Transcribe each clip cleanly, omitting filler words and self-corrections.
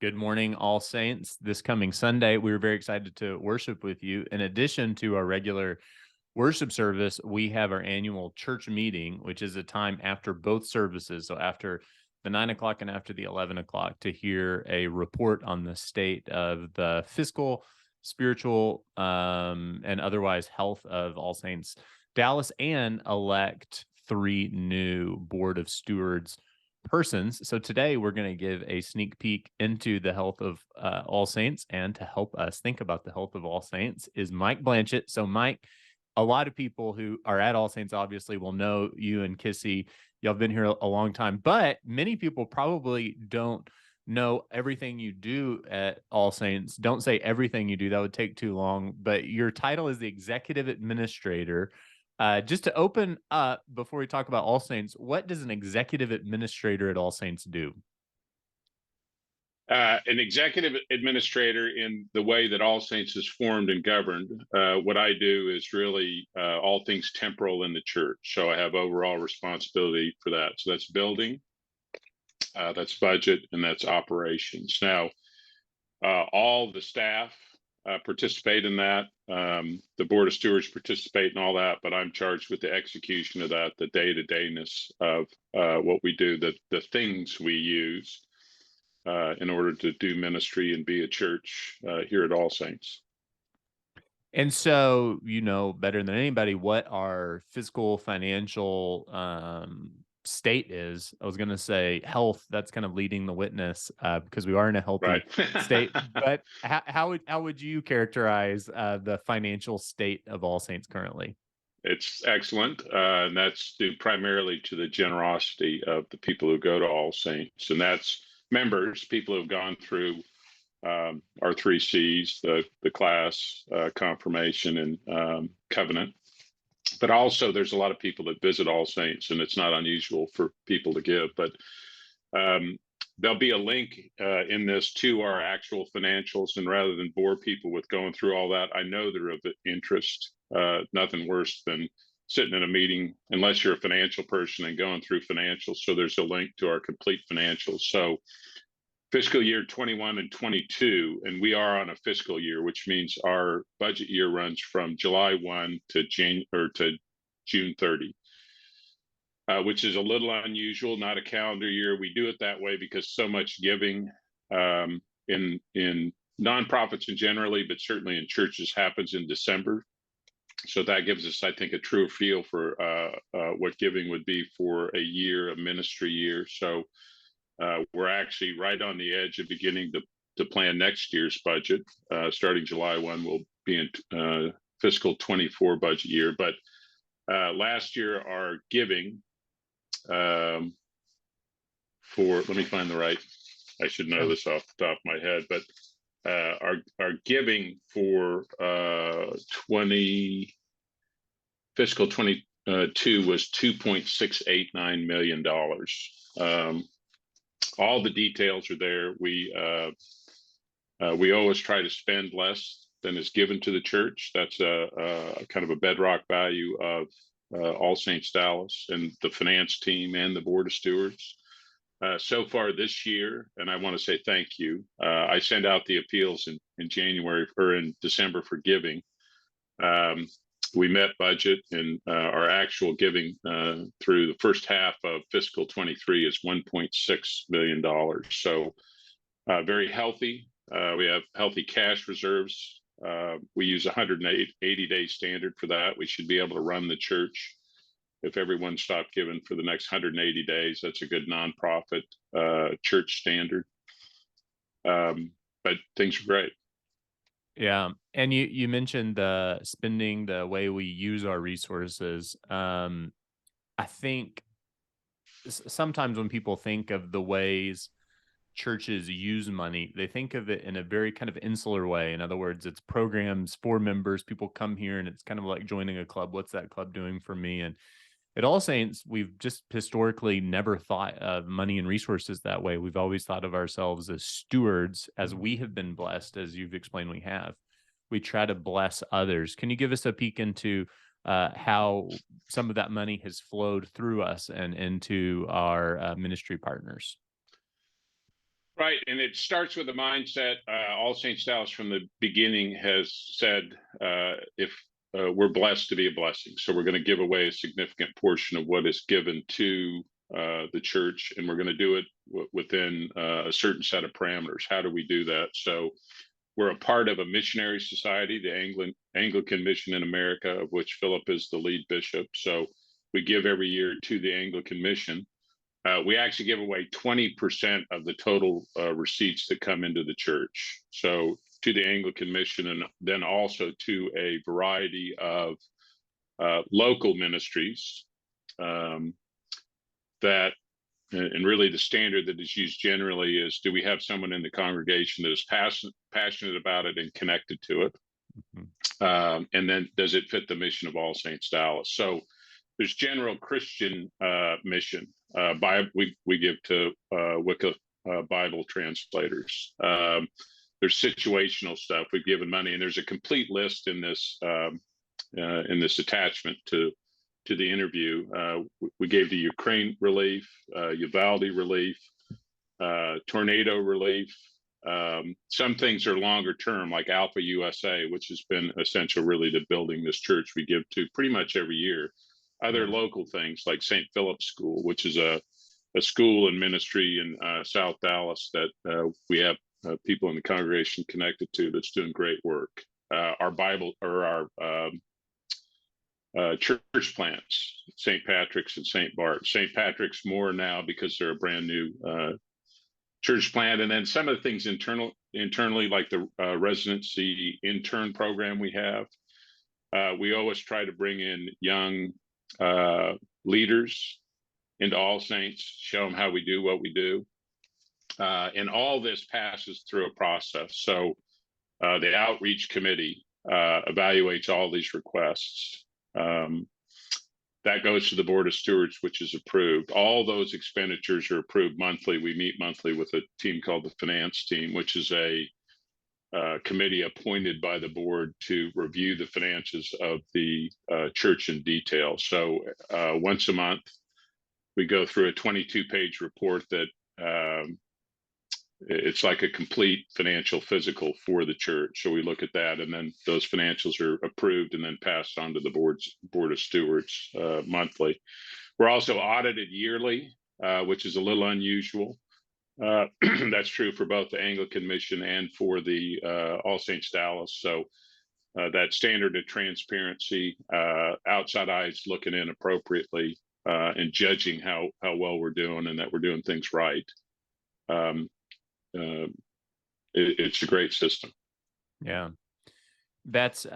Good morning, All Saints. This coming Sunday, we were very excited to worship with you. In addition to our regular worship service, we have our annual church meeting, which is a time after both services. So after the 9 o'clock and after the 11 o'clock, to hear a report on the state of the fiscal, spiritual, and otherwise health of All Saints Dallas, and elect three new Board of Stewards persons. So today we're going to give a sneak peek into the health of All Saints, and to help us think about the health of All Saints is Mike Blanchat. So Mike, a lot of people who are at All Saints obviously will know you and Kissy. Y'all have been here a long time, but many people probably don't know everything you do at All Saints. Don't say everything you do, that would take too long, but your title is the executive administrator. Just to open up before we talk about All Saints, what does an executive administrator at All Saints do? An executive administrator, in the way that All Saints is formed and governed, what I do is really all things temporal in the church. So I have overall responsibility for that. So that's building, that's budget, and that's operations. Now, all the staff participate in that. The board of stewards participate in all that, but I'm charged with the execution of that, the day-to-dayness of what we do, the things we use in order to do ministry and be a church here at All Saints. And so, you know better than anybody what our fiscal financial state is. I was going to say health. That's kind of leading the witness because we are in a healthy Right. state. But how would you characterize the financial state of All Saints currently? It's excellent. And that's due primarily to the generosity of the people who go to All Saints. And that's members, people who have gone through our three C's, the class, confirmation, and covenant. But also, there's a lot of people that visit All Saints, and it's not unusual for people to give. But there'll be a link in this to our actual financials. And rather than bore people with going through all that, I know they're of interest. Nothing worse than sitting in a meeting, unless you're a financial person, and going through financials. So there's a link to our complete financials. So fiscal year 21 and 22, and we are on a fiscal year, which means our budget year runs from July 1 to June 30, which is a little unusual, not a calendar year. We do it that way because so much giving in nonprofits and generally, but certainly in churches, happens in December. So that gives us, I think, a true feel for what giving would be for a year, a ministry year. So we're actually right on the edge of beginning to plan next year's budget. Starting July 1, we'll be in fiscal 24 budget year. But last year, our giving let me find the right, I should know this off the top of my head, but our giving for fiscal 22 was $2.689 million. All the details are there. We always try to spend less than is given to the church. That's a kind of a bedrock value of All Saints Dallas and the finance team and the board of stewards. So far this year, and I want to say thank you. I send out the appeals in January or in December for giving. We met budget, and our actual giving through the first half of fiscal 23 is $1.6 million. So very healthy. We have healthy cash reserves. We use 180-day standard for that. We should be able to run the church. If everyone stopped giving for the next 180 days, that's a good nonprofit church standard. But things are great. Yeah, and you mentioned the spending, the way we use our resources. I think sometimes when people think of the ways churches use money, they think of it in a very kind of insular way. In other words, it's programs for members. People come here, and it's kind of like joining a club. What's that club doing for me? And at All Saints, we've just historically never thought of money and resources that way. We've always thought of ourselves as stewards, as we have been blessed, as you've explained we have. We try to bless others. Can you give us a peek into how some of that money has flowed through us and into our ministry partners? Right, and it starts with a mindset. All Saints Dallas from the beginning has said, if we're blessed to be a blessing, so we're going to give away a significant portion of what is given to the church, and we're going to do it within a certain set of parameters. How do we do that? So we're a part of a missionary society, the Anglican Mission in America, of which Philip is the lead bishop. So we give every year to the Anglican Mission. We actually give away 20% of the total receipts that come into the church. So to the Anglican Mission, and then also to a variety of local ministries that, and really the standard that is used generally is, do we have someone in the congregation that is passionate about it and connected to it? Mm-hmm. And then does it fit the mission of All Saints Dallas? So there's general Christian mission. We give to Wicca Bible translators. There's situational stuff. We've given money, and there's a complete list in this attachment to the interview. We gave to Ukraine relief, Uvalde relief, tornado relief. Some things are longer term, like Alpha USA, which has been essential really to building this church. We give to pretty much every year. Other local things like St. Philip's School, which is a school and ministry in South Dallas that we have people in the congregation connected to, that's doing great work. Our Bible, or our church plants, St. Patrick's and St. Bart. St. Patrick's more now because they're a brand new church plant. And then some of the things internally, like the residency intern program we have. We always try to bring in young leaders into All Saints, show them how we do what we do. And all this passes through a process. So the outreach committee evaluates all these requests. That goes to the Board of Stewards, which is approved. All those expenditures are approved monthly. We meet monthly with a team called the finance team, which is a committee appointed by the board to review the finances of the church in detail. So once a month, we go through a 22-page report that it's like a complete financial physical for the church. So we look at that, and then those financials are approved and then passed on to the Board of Stewards monthly. We're also audited yearly, which is a little unusual. That's true for both the Anglican Mission and for the All Saints Dallas. So that standard of transparency, outside eyes looking in appropriately and judging how well we're doing and that we're doing things right. It's a great system. Yeah. That's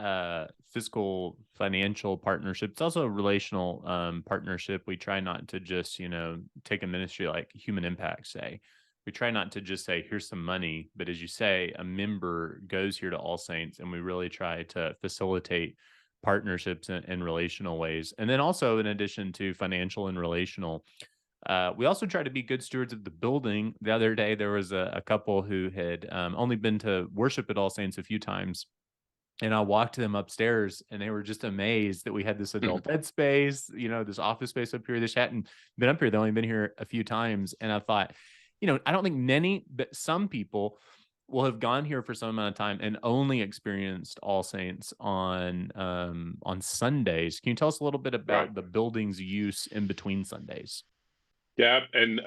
fiscal financial partnership. It's also a relational partnership. We try not to just, take a ministry like Human Impact, say. We try not to just say, here's some money, but as you say, a member goes here to All Saints, and we really try to facilitate partnerships in relational ways. And then also, in addition to financial and relational, we also try to be good stewards of the building. The other day, there was a couple who had only been to worship at All Saints a few times. And I walked them upstairs, and they were just amazed that we had this adult ed space, this office space up here. They hadn't been up here. They've only been here a few times. And I thought, I don't think many, but some people will have gone here for some amount of time and only experienced All Saints on Sundays. Can you tell us a little bit about the building's use in between Sundays? Yeah, and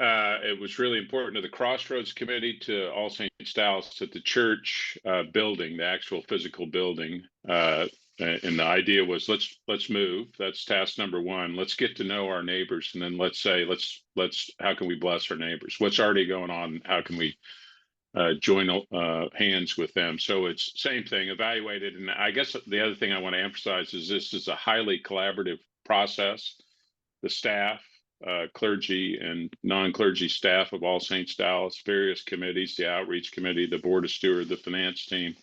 it was really important to the Crossroads Committee, to All Saints Dallas, that the church building, the actual physical building, and the idea was let's move. That's task number one. Let's get to know our neighbors, and then let's how can we bless our neighbors? What's already going on? How can we join hands with them? So it's same thing, evaluated. And I guess the other thing I want to emphasize is this is a highly collaborative process. The staff, clergy and non-clergy staff of All Saints Dallas, various committees, the outreach committee, the Board of Stewards, the finance team,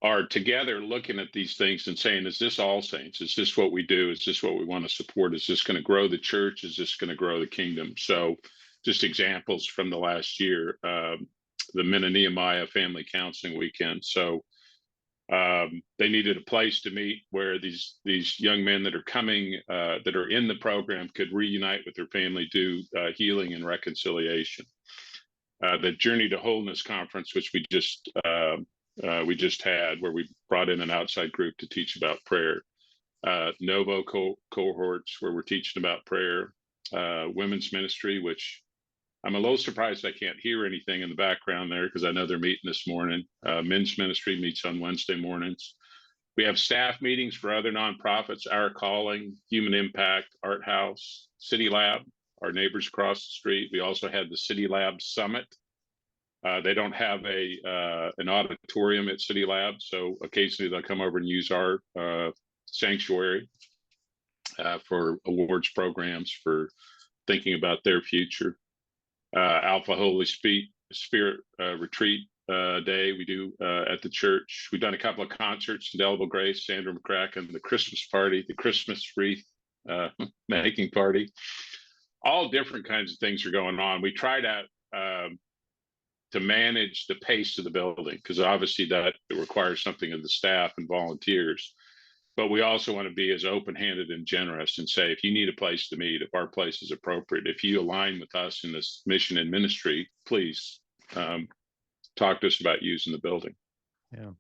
are together looking at these things and saying, is this All Saints? Is this what we do? Is this what we want to support? Is this going to grow the church? Is this going to grow the kingdom? So just examples from the last year, the Mena Nehemiah Family Counseling Weekend. So they needed a place to meet where these young men that are coming, that are in the program, could reunite with their family, do healing and reconciliation. the Journey to Wholeness conference, which we just had, where we brought in an outside group to teach about prayer. Novo cohorts, where we're teaching about prayer. Women's ministry, which I'm a little surprised I can't hear anything in the background there, because I know they're meeting this morning. Men's ministry meets on Wednesday mornings. We have staff meetings for other nonprofits: Our Calling, Human Impact, Art House, City Lab, our neighbors across the street. We also had the City Lab Summit. They don't have an auditorium at City Lab, so occasionally they'll come over and use our sanctuary for awards programs, for thinking about their future. Alpha Holy Spirit Retreat Day we do at the church. We've done a couple of concerts: Indelible Grace, Sandra McCracken, the Christmas party, the Christmas wreath making party. All different kinds of things are going on. We try to manage the pace of the building, because obviously that requires something of the staff and volunteers. But we also want to be as open-handed and generous and say, if you need a place to meet, if our place is appropriate, if you align with us in this mission and ministry, please talk to us about using the building. Yeah.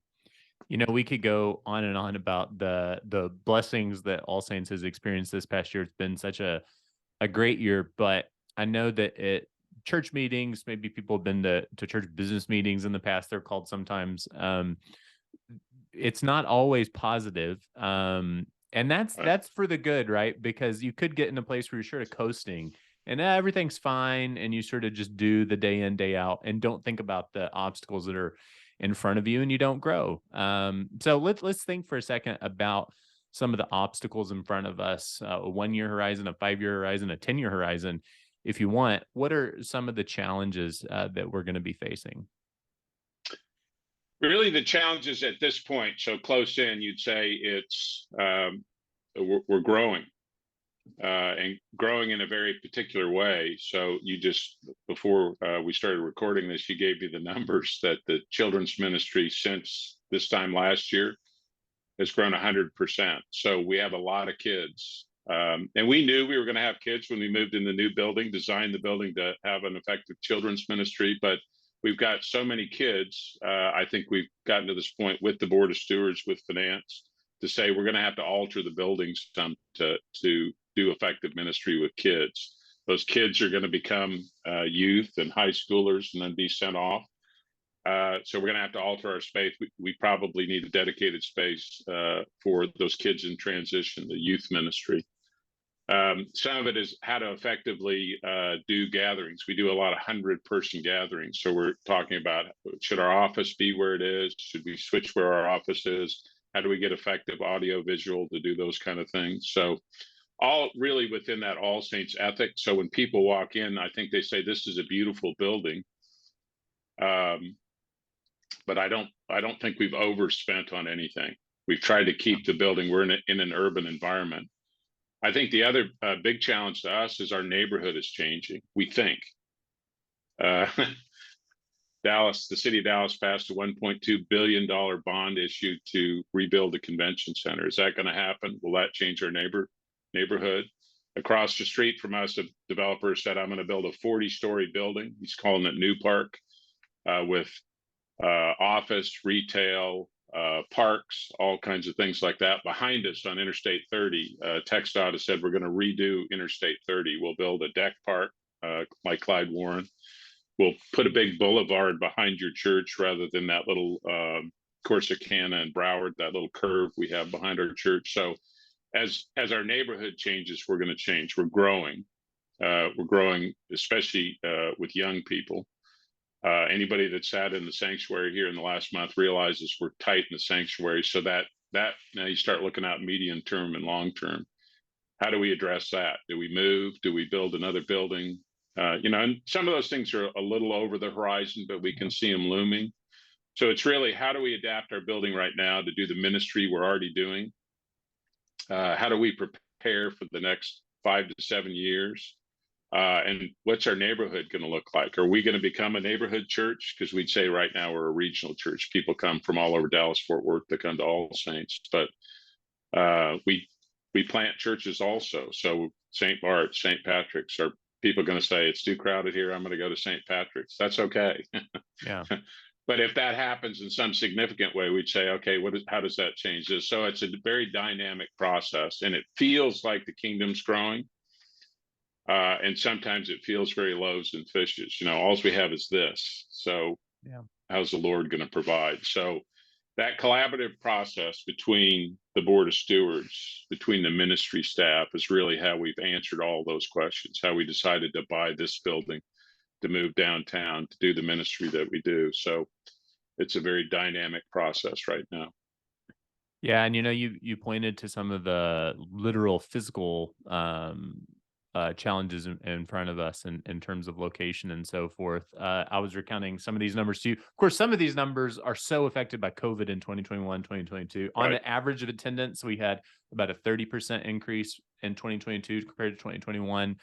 You know, we could go on and on about the blessings that All Saints has experienced this past year. It's been such a great year, but I know that at church meetings, maybe people have been to church business meetings in the past, they're called sometimes. It's not always positive. And that's for the good, right? Because you could get in a place where you're sort of coasting and everything's fine, and you sort of just do the day in, day out, and don't think about the obstacles that are in front of you, and you don't grow. So let's think for a second about some of the obstacles in front of us: a 1-year horizon, a 5-year horizon, a 10-year horizon, if you want. What are some of the challenges that we're going to be facing? Really, the challenges at this point, so close in, you'd say it's we're growing and growing in a very particular way. So you just, before we started recording this, you gave me the numbers that the children's ministry since this time last year has grown 100%. So we have a lot of kids. And we knew we were going to have kids when we moved in the new building, designed the building to have an effective children's ministry. But we've got so many kids. I think we've gotten to this point with the Board of Stewards, with finance, to say we're going to have to alter the buildings some to do effective ministry with kids. Those kids are going to become youth and high schoolers and then be sent off. So we're going to have to alter our space. We probably need a dedicated space for those kids in transition, the youth ministry. Some of it is how to effectively do gatherings. We do a lot of 100-person gatherings. So we're talking about, should our office be where it is? Should we switch where our office is? How do we get effective audio visual to do those kind of things? So all really within that All Saints ethic. So when people walk in, I think they say, this is a beautiful building. But I don't think we've overspent on anything. We've tried to keep the building. We're in an urban environment. I think the other big challenge to us is our neighborhood is changing. We think Dallas, the city of Dallas, passed a $1.2 billion bond issue to rebuild the convention center. Is that going to happen? Will that change our neighborhood? Across the street from us, a developer said, I'm going to build a 40-story building. He's calling it New Park, with office, retail, parks, all kinds of things like that. Behind us on Interstate 30, TxDOT has said we're going to redo Interstate 30. We'll build a deck park like Clyde Warren. We'll put a big boulevard behind your church rather than that little Corsicana and Broward, that little curve we have behind our church. So as our neighborhood changes, we're going to change. We're growing. We're growing, especially with young people. Anybody that sat in the sanctuary here in the last month realizes we're tight in the sanctuary. So that now you start looking out medium term and long term. How do we address that? Do we move? Do we build another building? And some of those things are a little over the horizon, but we can see them looming. So it's really, how do we adapt our building right now to do the ministry we're already doing? How do we prepare for the next 5 to 7 years? And what's our neighborhood going to look like? Are we going to become a neighborhood church? Because we'd say right now we're a regional church. People come from all over Dallas, Fort Worth to come to All Saints. But we plant churches also. So St. Bart, St. Patrick's, people are going to say it's too crowded here. I'm going to go to St. Patrick's. That's okay. Yeah. But if that happens in some significant way, we'd say, okay, how does that change this? So it's a very dynamic process, and it feels like the kingdom's growing. And sometimes it feels very loaves and fishes. All we have is this. So Yeah. how's the Lord going to provide? So that collaborative process between the board of stewards, between the ministry staff, is really how we've answered all those questions, how we decided to buy this building, to move downtown, to do the ministry that we do. So it's a very dynamic process right now. Yeah, and you pointed to some of the literal physical challenges in front of us in terms of location and so forth. I was recounting some of these numbers to you. Of course, some of these numbers are so affected by COVID in 2021, 2022. On Right. an average of attendance, we had about a 30% increase in 2022 compared to 2021.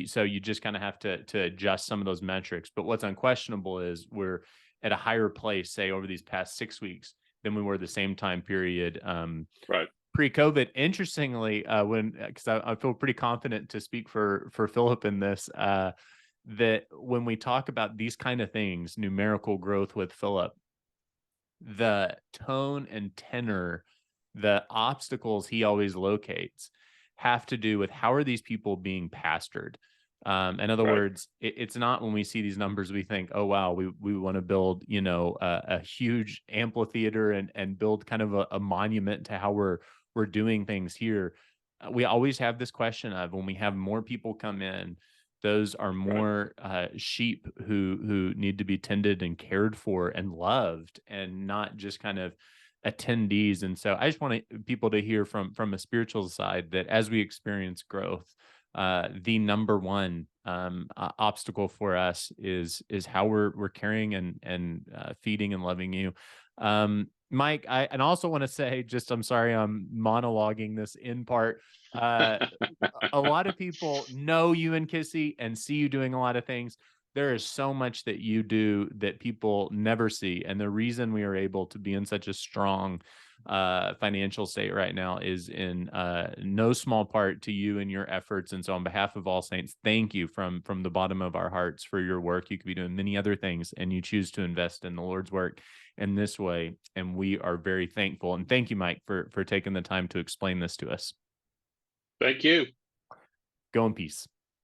So you just kind of have to adjust some of those metrics. But what's unquestionable is we're at a higher place, say, over these past 6 weeks than we were the same time period Right. pre-COVID. Interestingly, because I feel pretty confident to speak for Philip in this, that when we talk about these kind of things, numerical growth with Philip, the tone and tenor, the obstacles he always locates have to do with how are these people being pastored. In other Right. words, it's not when we see these numbers we think, oh wow, we want to build a huge amphitheater and build kind of a monument to how we're doing things here. We always have this question of when we have more people come in, those are Right. more sheep who need to be tended and cared for and loved, and not just kind of attendees. And so I just want people to hear from a spiritual side that as we experience growth, the number one obstacle for us is how we're caring and feeding and loving you. Mike, I also want to say, just I'm sorry I'm monologuing this in part. Uh, a lot of people know you and Kissy and see you doing a lot of things. There is so much that you do that people never see. And the reason we are able to be in such a strong financial state right now is in no small part to you and your efforts. And so on behalf of All Saints, thank you from the bottom of our hearts for your work. You could be doing many other things, and you choose to invest in the Lord's work in this way. And we are very thankful. And thank you, Mike, for taking the time to explain this to us. Thank you. Go in peace.